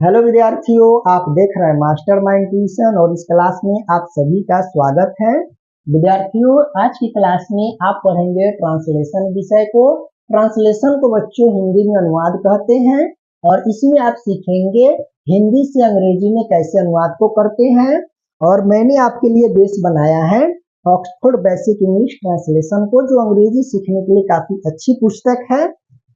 Hello विद्यार्थियों, आप देख रहे हैं मास्टरमाइंड ट्यूशन और इस क्लास में आप सभी का स्वागत है। विद्यार्थियों, आज की क्लास में आप पढ़ेंगे ट्रांसलेशन विषय को। ट्रांसलेशन को बच्चों हिंदी में अनुवाद कहते हैं और इसमें आप सीखेंगे हिंदी से अंग्रेजी में कैसे अनुवाद को करते हैं। और मैंने आपके लिए बेस बनाया है ऑक्सफोर्ड बेसिक इंग्लिश ट्रांसलेशन को, जो अंग्रेजी सीखने के लिए काफी अच्छी पुस्तक है।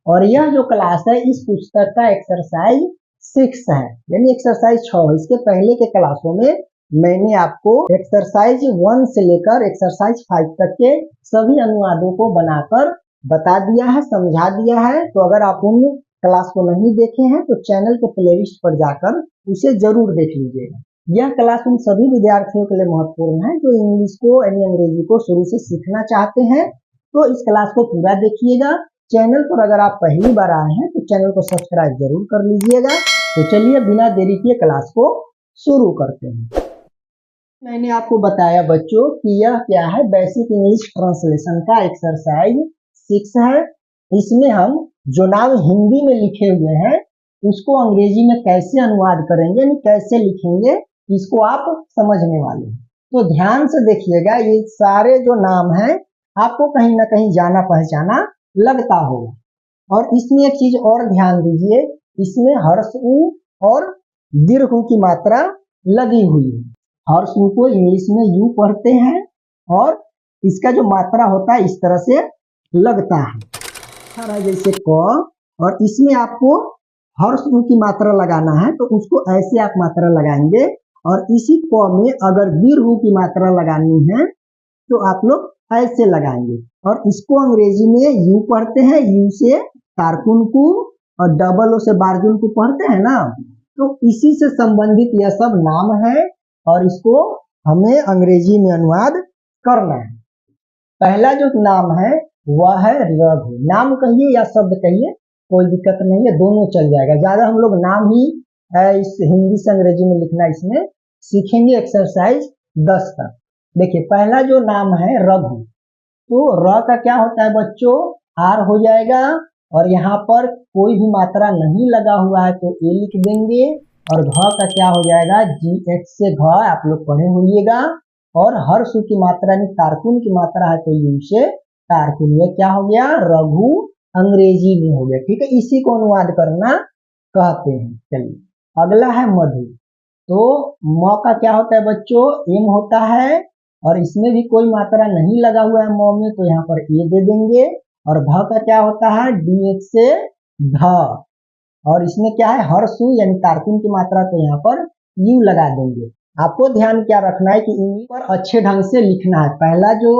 और यह जो क्लास है इस पुस्तक का एक्सरसाइज 6 है, यानी एक्सरसाइज 6 है। इसके पहले के क्लासों में मैंने आपको एक्सरसाइज 1 से लेकर एक्सरसाइज 5 तक के सभी अनुवादों को बनाकर बता दिया है, समझा दिया है। तो अगर आप उन क्लास को नहीं देखे हैं तो चैनल के प्लेलिस्ट पर जाकर उसे जरूर देख लीजिएगा। यह क्लास उन सभी विद्यार्थियों के लिए महत्वपूर्ण है जो इंग्लिश को यानी अंग्रेजी को शुरू से सीखना चाहते हैं। तो इस क्लास को पूरा देखिएगा। चैनल पर अगर आप पहली बार आए हैं तो चैनल को सब्सक्राइब जरूर कर लीजिएगा। तो चलिए बिना देरी किए क्लास को शुरू करते हैं। मैंने आपको बताया बच्चों कि यह क्या है, बेसिक इंग्लिश ट्रांसलेशन का एक्सरसाइज 6 है। इसमें हम जो नाम हिंदी में लिखे हुए हैं उसको अंग्रेजी में कैसे अनुवाद करेंगे, यानी कैसे लिखेंगे, इसको आप समझने वाले हैं। तो ध्यान से देखिएगा, ये सारे जो नाम हैं आपको कहीं ना कहीं जाना पहचाना लगता होगा। और इसमें एक चीज और ध्यान दीजिए, इसमें हर्ष उ और दीर्घ उ की मात्रा लगी हुई है। हर्ष उ को इंग्लिश में यू पढ़ते हैं और इसका जो मात्रा होता है इस तरह से लगता है, जैसे क। और इसमें आपको हर्ष उ की मात्रा लगाना है तो उसको ऐसे आप मात्रा लगाएंगे। और इसी क में अगर दीर्घ उ की मात्रा लगानी है तो आप लोग ऐसे लगाएंगे। और इसको अंग्रेजी में यू पढ़ते हैं, यू से कारकुन को और डबल ओ से बार्जुन को पढ़ते हैं ना। तो इसी से संबंधित यह सब नाम है और इसको हमें अंग्रेजी में अनुवाद करना है। पहला जो नाम है वह है रघु। नाम कहिए या शब्द कहिए, कोई दिक्कत नहीं है, दोनों चल जाएगा। ज्यादा हम लोग नाम ही इस हिंदी से अंग्रेजी में लिखना इसमें सीखेंगे एक्सरसाइज 10 तक। देखिए पहला जो नाम है रघु, तो र का क्या होता है बच्चों, आर हो जाएगा। और यहाँ पर कोई भी मात्रा नहीं लगा हुआ है तो ए लिख देंगे। और घ का क्या हो जाएगा, जी एच से घ, आप लोग पढ़े होइएगा। और हर्ष की मात्रा यानी कारकुन की मात्रा है तो यू से कारकुन। ये क्या हो गया, रघु अंग्रेजी में हो गया। ठीक है, इसी को अनुवाद करना कहते हैं। चलिए अगला है मधु। तो म का क्या होता है बच्चों, एम होता है और इसमें भी कोई मात्रा नहीं लगा हुआ है म में, तो यहाँ पर ए दे देंगे। और भ का क्या होता है, डी एच से ध। और इसमें क्या है, हर्षु यानी कारकुन की मात्रा, तो यहाँ पर यू लगा देंगे। आपको ध्यान क्या रखना है कि इंग्लिश पर अच्छे ढंग से लिखना है। पहला जो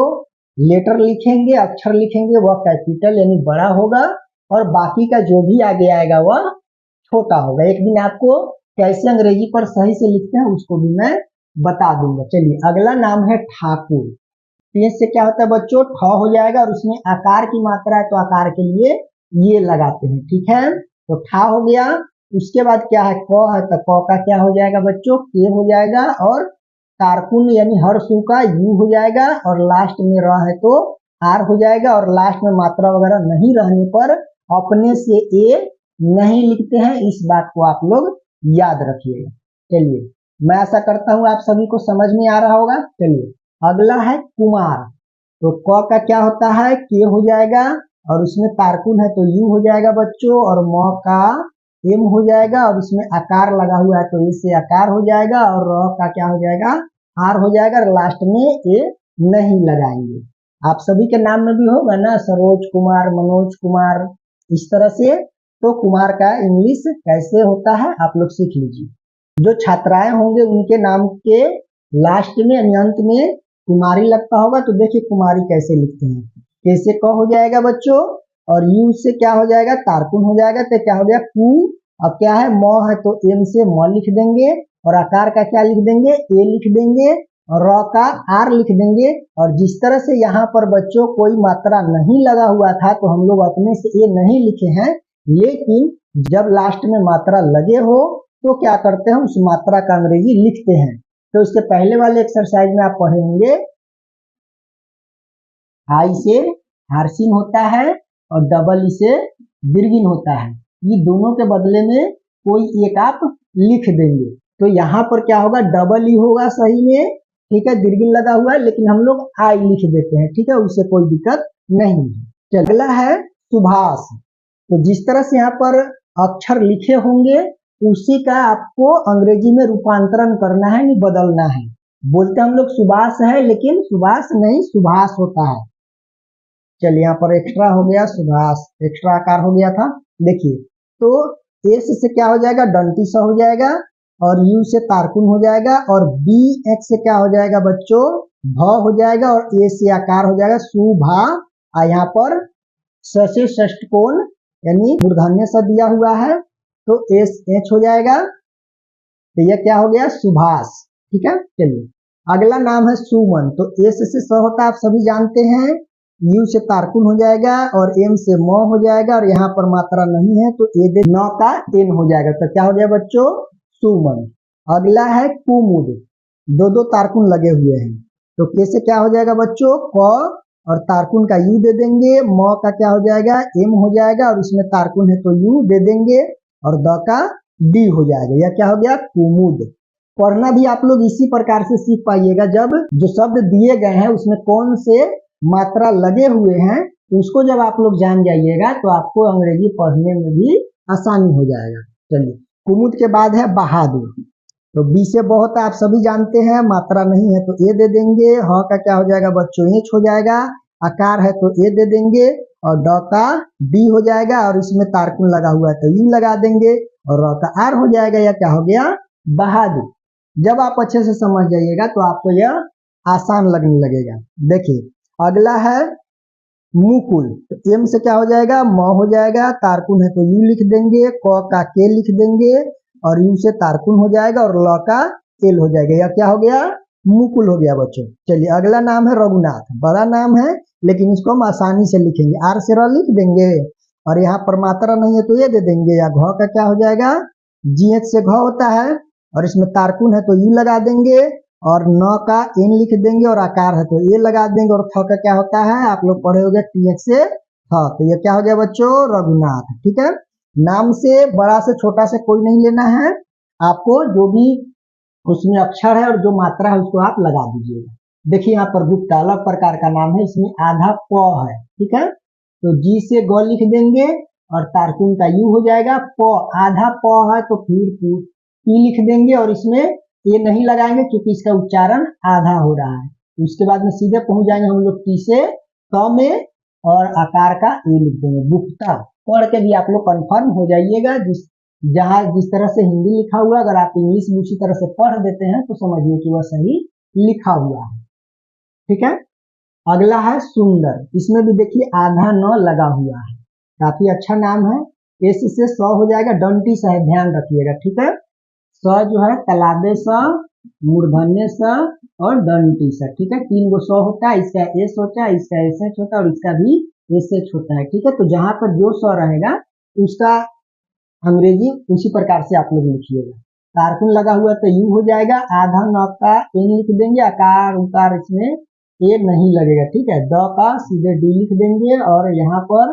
लेटर लिखेंगे, अक्षर लिखेंगे, वह कैपिटल यानी बड़ा होगा और बाकी का जो भी आगे आएगा वह छोटा होगा। एक दिन आपको कैसे अंग्रेजी पर सही से लिखते हैं उसको भी मैं बता दूंगा। चलिए अगला नाम है ठाकुर। से क्या होता है बच्चों, ठ हो जाएगा और उसमें आकार की मात्रा है तो आकार के लिए ये लगाते हैं। ठीक है, तो ठा हो गया। उसके बाद क्या है, क है तो क का क्या हो जाएगा बच्चों, के हो जाएगा। और कारकुन यानी हर्षु का यू हो जाएगा। और लास्ट में र है तो आर हो जाएगा। और लास्ट में मात्रा वगैरह नहीं रहने पर अपने से ए नहीं लिखते हैं, इस बात को आप लोग याद रखिएगा। चलिए मैं आशा करता हूँ आप सभी को समझ में आ रहा होगा। चलिए अगला है कुमार। तो क का क्या होता है, के हो जाएगा और उसमें कारकुन है तो यू हो जाएगा बच्चों। और म का एम हो जाएगा और उसमें आकार लगा हुआ है तो ए से आकार हो जाएगा। और र का क्या हो जाएगा, आर हो जाएगा। और लास्ट में ए नहीं लगाएंगे। आप सभी के नाम में भी होगा ना, सरोज कुमार, मनोज कुमार, इस तरह से। तो कुमार का इंग्लिश कैसे होता है आप लोग सीख लीजिए। जो छात्राएं होंगे उनके नाम के लास्ट में यानी अंत में कुमारी लगता होगा तो देखिए कुमारी कैसे लिखते हैं। कैसे क हो जाएगा बच्चों और यू से क्या हो जाएगा, कारकुन हो जाएगा तो क्या हो गया कु। अब क्या है, म है तो एम से म लिख देंगे। और आकार का क्या लिख देंगे, ए लिख देंगे। और र का आर लिख देंगे। और जिस तरह से यहाँ पर बच्चों कोई मात्रा नहीं लगा हुआ था तो हम लोग अपने से ए नहीं लिखे हैं, लेकिन जब लास्ट में मात्रा लगे हो तो क्या करते हैं, उस मात्रा का अंग्रेजी लिखते हैं। तो इसके पहले वाले एक्सरसाइज में आप पढ़े होंगे, आई से हार्सिन होता है और डबल ई से दीर्घिन होता है। ये दोनों के बदले में कोई एक आप लिख देंगे। तो यहाँ पर क्या होगा, डबल ई होगा सही में, ठीक है, दीर्घ लगा हुआ है, लेकिन हम लोग आई लिख देते हैं, ठीक है, उससे कोई दिक्कत नहीं है। अगला है सुभाष। तो जिस तरह से यहाँ पर अक्षर लिखे होंगे उसी का आपको अंग्रेजी में रूपांतरण करना है, नहीं बदलना है। बोलते हम लोग सुभाष है, लेकिन सुभाष नहीं सुभाष होता है। चलिए यहाँ पर एक्स्ट्रा हो गया, सुभाष एक्स्ट्रा आकार हो गया था। देखिए तो एस से क्या हो जाएगा, दंती स हो जाएगा, और यू से तारकुन हो जाएगा, और बी एच से क्या हो जाएगा बच्चों, भ हो जाएगा, और ए से आकार हो जाएगा सुभा। यहाँ पर स से षष्ठकोण यानी मूर्धन्य स दिया हुआ है, तो एस एच हो जाएगा। तो यह क्या हो गया, सुभाष, ठीक है। चलिए अगला नाम है सुमन। तो एस से स होता है, आप सभी जानते हैं, यू से तारकुन हो जाएगा, और एम से म हो जाएगा, और यहाँ पर मात्रा नहीं है तो ए दे न का एन हो जाएगा। तो क्या हो गया बच्चों, सुमन। अगला है कुमुद। दो तारकुन लगे हुए हैं, तो कैसे क्या हो जाएगा बच्चों, क और तारकुन का यू दे देंगे, म का क्या हो जाएगा, एम हो जाएगा, और इसमें तारकुन है तो यू दे देंगे, और द का डी हो जाएगा। यह क्या हो गया, कुमुद। पढ़ना भी आप लोग इसी प्रकार से सीख पाइएगा, जब जो शब्द दिए गए हैं उसमें कौन से मात्रा लगे हुए हैं उसको जब आप लोग जान जाइएगा तो आपको अंग्रेजी पढ़ने में भी आसानी हो जाएगा। चलिए कुमुद के बाद है बहादुर। तो बी से बहुत आप सभी जानते हैं, मात्रा नहीं है तो ए दे देंगे, ह का क्या हो जाएगा बच्चों, एच हो जाएगा, आकार है तो ए दे देंगे, और ड का डी हो जाएगा, और इसमें तारकुन लगा हुआ है तो यू लगा देंगे, और र का आर हो जाएगा। यह क्या हो गया, बहादुर। जब आप अच्छे से समझ जाइएगा तो आपको यह आसान लगने लगेगा। देखिए अगला है मुकुल। तो एम से क्या हो जाएगा, म हो जाएगा, तारकुन है तो यू लिख देंगे, क का के लिख देंगे, और यू से तारकुन हो जाएगा, और ल का एल हो जाएगा। यह क्या हो गया, मुकुल हो गया बच्चों। चलिए अगला नाम है रघुनाथ। बड़ा नाम है लेकिन इसको हम आसानी से लिखेंगे, आर से र लिख देंगे, और यहाँ पर मात्रा नहीं है तो ये दे देंगे, या घ का क्या हो जाएगा, जी एच से घ होता है, और इसमें तारकुन है तो यू लगा देंगे, और न का एन लिख देंगे, और आकार है तो ए लगा देंगे, और थ का क्या होता है, आप लोग पढ़े होंगे टी एच से थ। तो ये क्या हो गया बच्चों, रघुनाथ, ठीक है। नाम से बड़ा से छोटा से कोई नहीं लेना है, आपको जो भी उसमें अक्षर है और जो मात्रा है उसको आप लगा दीजिएगा। देखिए यहाँ पर गुप्ता अलग प्रकार का नाम है, इसमें आधा प है, ठीक है, तो जी से ग लिख देंगे, और तारकुन का यू हो जाएगा, प आधा प है तो फिर पी लिख देंगे, और इसमें ये नहीं लगाएंगे क्योंकि इसका उच्चारण आधा हो रहा है। उसके बाद में सीधे पहुंच जाएंगे हम लोग टी से क में, और आकार का ए लिख देंगे, गुप्ता। पढ़ के भी आप लोग कंफर्म हो जाइएगा, जिस तरह से हिंदी लिखा हुआ अगर आप इंग्लिश भी उसी तरह से पढ़ देते हैं तो समझिए कि वह सही लिखा हुआ है, ठीक है। अगला है सुंदर। इसमें भी देखिए आधा न लगा हुआ है, काफी अच्छा नाम है। एस से स हो जाएगा, डंटी स है, ध्यान रखिएगा, ठीक है। स जो है तलाबे स, मूर्धन्य स, और दंती स, ठीक है। 3 गो स होता है, इसका एस होता है, इसका एस एच होता है, और इसका भी एस एच होता है, ठीक है। तो जहां पर जो स रहेगा उसका अंग्रेजी उसी प्रकार से आप लोग लिखिएगा। तारकुन लगा हुआ तो यू हो जाएगा, आधा न का एन लिख देंगे, आकार उकार इसमें ए नहीं लगेगा, ठीक है। द का सीधे डी लिख देंगे, और यहाँ पर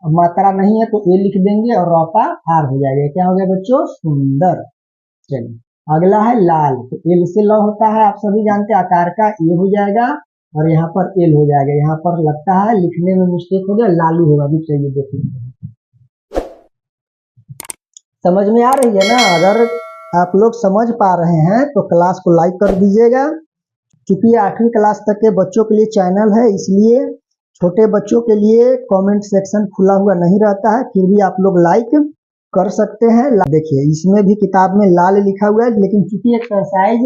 मात्रा नहीं है तो ए लिख देंगे, और र का आर हो जाएगा। क्या हो गया बच्चों, सुंदर। चलिए अगला है लाल। तो एल से ल होता है, आप सभी जानते हैं, आकार का ए हो जाएगा, और यहाँ पर एल हो जाएगा। यहाँ पर लगता है लिखने में मिस्टेक हो गया, लालू होगा, भी चाहिए देखिए। समझ में आ रही है ना। अगर आप लोग समझ पा रहे हैं तो क्लास को लाइक कर दीजिएगा, क्योंकि 8वीं क्लास तक के बच्चों के लिए चैनल है, इसलिए छोटे बच्चों के लिए कमेंट सेक्शन खुला हुआ नहीं रहता है, फिर भी आप लोग लाइक कर सकते हैं। देखिए इसमें भी किताब में लाल लिखा हुआ है, लेकिन चूंकि एक्सरसाइज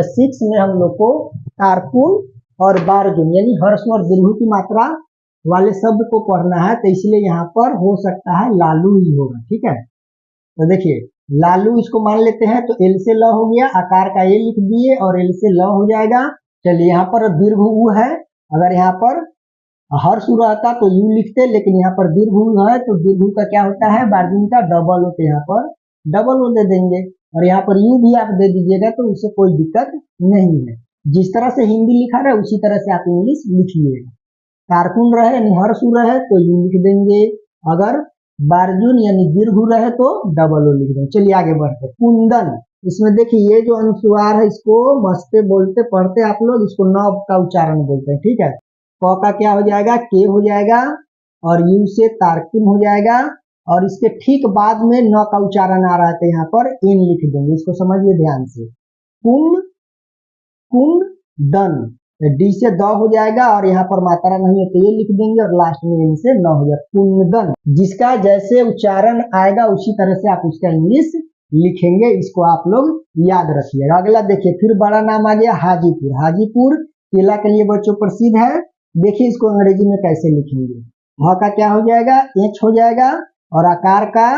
6 में हम लोग को तारकुन और बारजुन यानी हर्ष और दीर्घ की मात्रा वाले शब्द को पढ़ना है, तो इसलिए यहाँ पर हो सकता है लालू ही होगा, ठीक है। तो देखिए लालू इसको मान लेते हैं, तो एल से ल हो गया, आकार का ए लिख दिए, और एल से ल हो जाएगा। चलिए यहाँ पर दीर्घ उ है, अगर यहाँ पर हर्ष रहता तो यू लिखते, लेकिन यहाँ पर दीर्घ उ है तो दीर्घ का क्या होता है, बारजुन का डबल होते, यहाँ पर डबल ओ दे देंगे, और यहाँ पर यू भी आप दे दीजिएगा, तो उससे कोई दिक्कत नहीं है। जिस तरह से हिंदी लिखा रहे उसी तरह से आप इंग्लिश लिखिएगा। तारकुन रहे यानी हर्ष रहे तो यू लिख देंगे, अगर बार्जुन यानी दीर्घ रहे तो डबल ओ लिख देंगे। चलिए आगे बढ़ते हैं। कुंदन, इसमें देखिए ये जो अनुस्वार है इसको मस्ते बोलते पढ़ते आप लोग, इसको न का उच्चारण बोलते हैं, ठीक है। क का क्या हो जाएगा, के हो जाएगा, और यू से तारकुन हो जाएगा, और इसके ठीक बाद में न का उच्चारण आ रहा है तो यहाँ पर इन लिख देंगे। इसको समझिए ध्यान से। कुंड, कुंडन, डी से द हो जाएगा, और यहाँ पर मात्रा नहीं है तो ये लिख देंगे, और लास्ट में इन से न हो जाएगा। कुंदन, जिसका जैसे उच्चारण आएगा उसी तरह से आप उसका इंग्लिश लिखेंगे, इसको आप लोग याद रखिएगा। अगला देखिए, फिर बड़ा नाम आ गया हाजीपुर। हाजीपुर केला के लिए बच्चों प्रसिद्ध है। देखिए इसको अंग्रेजी में कैसे लिखेंगे। ह का क्या हो जाएगा, एच हो जाएगा, और आकार का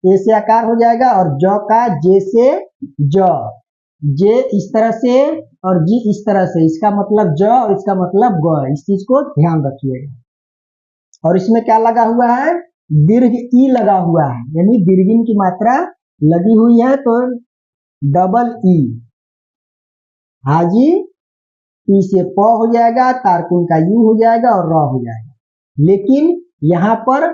ए से आकार हो जाएगा, और ज का जे से ज, जे इस तरह से और जी इस तरह से, इसका मतलब ज और इसका मतलब ग, इस चीज को ध्यान रखिएगा। और इसमें क्या लगा हुआ है, दीर्घ ई लगा हुआ है, यानी दीर्घिन की मात्रा लगी हुई है, तो डबल ई। हाजी, पी से प हो जाएगा, तारकुन का यू हो जाएगा, और र हो जाएगा। लेकिन यहाँ पर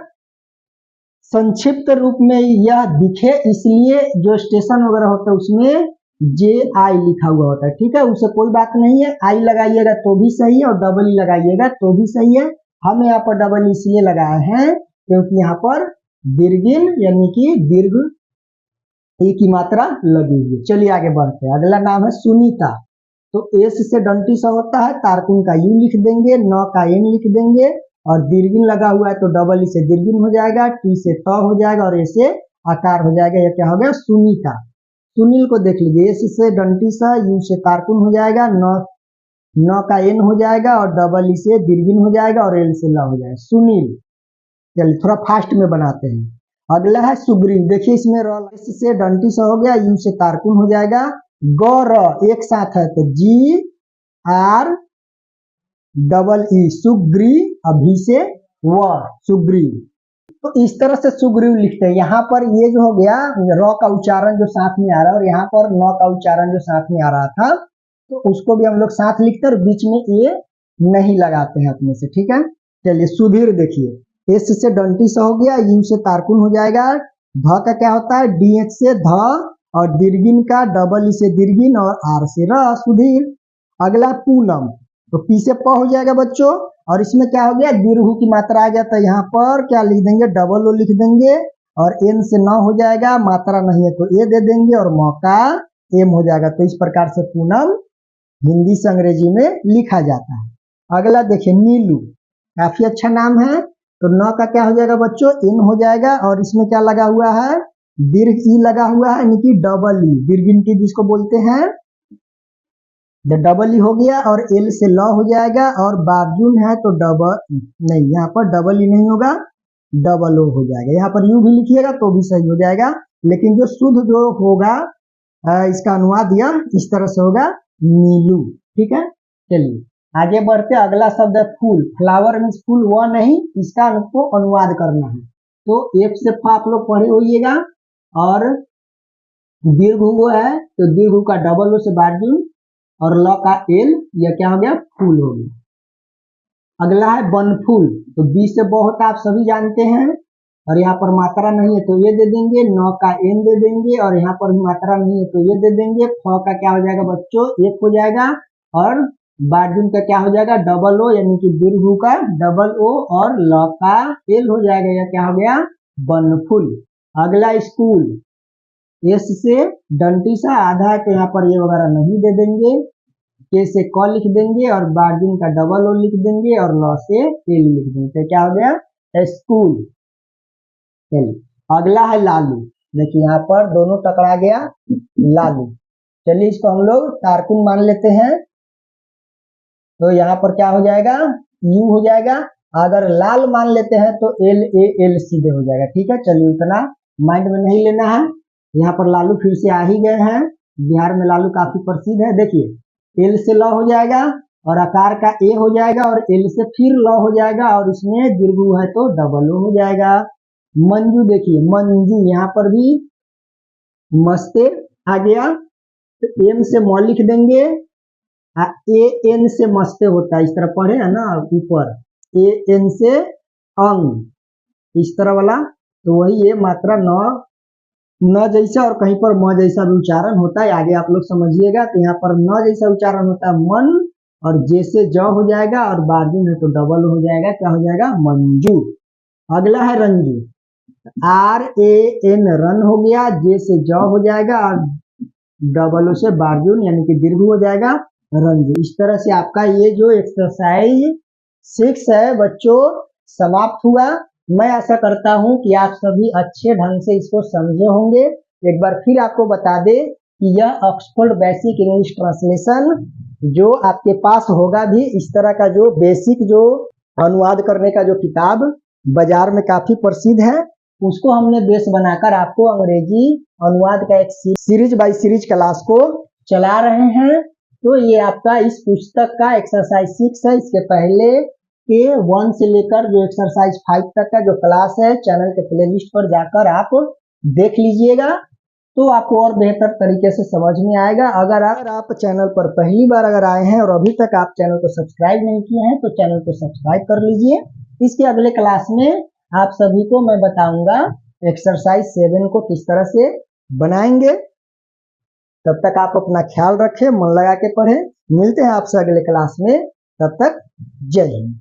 संक्षिप्त रूप में यह दिखे इसलिए जो स्टेशन वगैरह होता है उसमें जे आई लिखा हुआ होता है, ठीक है। उसे कोई बात नहीं है, आई लगाइएगा तो भी सही है और डबल ई लगाइएगा तो भी सही है। हम यहाँ पर डबल ई इसलिए लगाए हैं क्योंकि यहाँ पर दीर्घिन यानी कि दीर्घ ई की मात्रा लगी हुई है। चलिए आगे बढ़ते हैं। अगला नाम है सुनीता। तो एस से डंटी सा होता है, तारकुन का यू लिख देंगे, न का एन लिख देंगे, और दीर्घिन लगा हुआ है तो डबल ई से दीर्घिन हो जाएगा, टी से त हो जाएगा, और ए से आकार हो जाएगा। यह क्या हो गया, सुनीता। सुनील को देख लीजिए, एस से डंटी सा, यू से तारकुन हो जाएगा, न का एन हो जाएगा, और डबल ई से दीर्घिन हो जाएगा, और एल से ल हो जाएगा, सुनील। चलिए थोड़ा फास्ट में बनाते हैं। अगला है सुग्रीव। देखिए इसमें र से डंटी सा हो गया, यू से तारकुन हो जाएगा, गौर एक साथ है तो जी आर डबल ई, सुग्री, अभी से व, सुग्रीव। तो इस तरह से सुग्रीव लिखते हैं। यहाँ पर ये जो हो गया र का उच्चारण जो साथ में आ रहा है, और यहाँ पर न का उच्चारण जो साथ में आ रहा था, तो उसको भी हम लोग साथ लिखते हैं और बीच में ये नहीं लगाते हैं अपने से, ठीक है। चलिए सुधीर देखिए, एस से डंटी सा हो गया, यू से तारकुन हो जाएगा, ध का क्या होता है, डी एच से ध, और दीर्घिन का डबल ई से दीर्घिन, और आर से र, सुधीर। अगला पूनम, तो पी से प हो जाएगा बच्चों, और इसमें क्या हो गया, दीर्घ की मात्रा आ जाता है, यहाँ पर क्या लिख देंगे, डबल ओ लिख देंगे, और एन से न हो जाएगा, मात्रा नहीं है तो ए दे देंगे, और म का एम हो जाएगा। तो इस प्रकार से पूनम हिंदी से अंग्रेजी में लिखा जाता है। अगला देखिए नीलू, काफी अच्छा नाम है। तो न का क्या हो जाएगा बच्चों, इन हो जाएगा, और इसमें क्या लगा हुआ है, दीर्घ ई लगा हुआ है, यानी कि डबल ई, दीर्घिन की जिसको बोलते हैं, डबल ई हो गया, और एल से ल हो जाएगा, और बार्जुन है तो डबल नहीं, यहाँ पर डबल ई नहीं होगा, डबल ओ हो जाएगा। यहाँ पर यू भी लिखिएगा तो भी सही हो जाएगा, लेकिन जो शुद्ध जो होगा इसका अनुवाद यह इस तरह से होगा, नीलू, ठीक है। चलिए आगे बढ़ते, अगला शब्द है फूल। फ्लावर मीन्स फूल, वह नहीं, इसका आपको अनुवाद करना है। तो एफ से फ आप लोग पढ़े होइएगा, और दीर्घ वो है तो दीर्घ का डबल ओ से बार्जुन, और ल का एल, यह क्या हो गया, फूल हो गया। अगला है बनफूल। तो बी से बहुत आप सभी जानते हैं, और यहाँ पर मात्रा नहीं है तो ये दे देंगे, न का एन दे देंगे, और यहाँ पर भी मात्रा नहीं है तो ये दे देंगे। फ का क्या हो जाएगा बच्चों, एक हो जाएगा, और बार्जुन का क्या हो जाएगा, डबल ओ, यानी कि दीर्घ का डबल ओ, और ल का एल हो जाएगा। यह क्या हो गया, बनफूल। अगला स्कूल, एस से डंटी सा आधा है तो यहाँ पर ये वगैरह नहीं दे देंगे, के से क लिख देंगे, और बार्जुन का डबल ओ लिख देंगे, और ल से एल लिख देंगे। तो क्या हो गया, स्कूल। चलिए अगला है लालू। देखिए यहाँ पर दोनों टकरा गया, लालू। चलिए इसको हम लोग तारकुन मान लेते हैं, तो यहाँ पर क्या हो जाएगा, यू हो जाएगा। अगर लाल मान लेते हैं तो एल ए एल सीधे हो जाएगा, ठीक है। चलिए उतना माइंड में नहीं लेना है। यहाँ पर लालू फिर से आ ही गए हैं, बिहार में लालू काफी प्रसिद्ध है। देखिए एल से ल हो जाएगा, और आकार का ए हो जाएगा, और एल से फिर ल हो जाएगा, और इसमें दीर्घ है तो डबल ओ हो जाएगा। मंजू, देखिए मंजू, यहाँ पर भी मस्ते आ गया, तो एम से म लिख देंगे, ए एन से मस्ते होता है, इस तरह पढ़े है ना ऊपर, ए एन से अंग, इस तरह वाला तो वही ये मात्रा न जैसा और कहीं पर म जैसा भी उच्चारण होता है, आगे आप लोग समझिएगा। तो यहाँ पर न जैसा उच्चारण होता है मन, और जैसे ज हो जाएगा और बार्जुन है तो डबल हो जाएगा, क्या हो जाएगा मंजू। अगला है रंजू, RAN रन हो गया, जे से ज हो जाएगा और डबल से बार्जुन यानी कि दीर्घ हो जाएगा रंजू। इस तरह से आपका ये जो एक्सरसाइज 6 है बच्चों समाप्त हुआ। मैं आशा करता हूं कि आप सभी अच्छे ढंग से इसको समझे होंगे। एक बार फिर आपको बता दे कि यह ऑक्सफोर्ड बेसिक इंग्लिश ट्रांसलेशन जो आपके पास होगा भी, इस तरह का जो बेसिक जो अनुवाद करने का जो किताब बाजार में काफी प्रसिद्ध है, उसको हमने बेस बनाकर आपको अंग्रेजी अनुवाद का एक सीरीज बाय सीरीज क्लास को चला रहे हैं। तो ये आपका इस पुस्तक का एक्सरसाइज 6 है। इसके पहले के 1 से लेकर जो एक्सरसाइज 5 तक का जो क्लास है, चैनल के प्लेलिस्ट पर जाकर आप देख लीजिएगा, तो आपको और बेहतर तरीके से समझ में आएगा। अगर आप चैनल पर पहली बार अगर आए हैं और अभी तक आप चैनल को सब्सक्राइब नहीं किए हैं, तो चैनल को सब्सक्राइब कर लीजिए। इसके अगले क्लास में आप सभी को मैं बताऊंगा एक्सरसाइज 7 को किस तरह से बनाएंगे। तब तक आप अपना ख्याल रखें, मन लगा के पढ़ें। मिलते हैं आपसे अगले क्लास में, तब तक जय हिंद।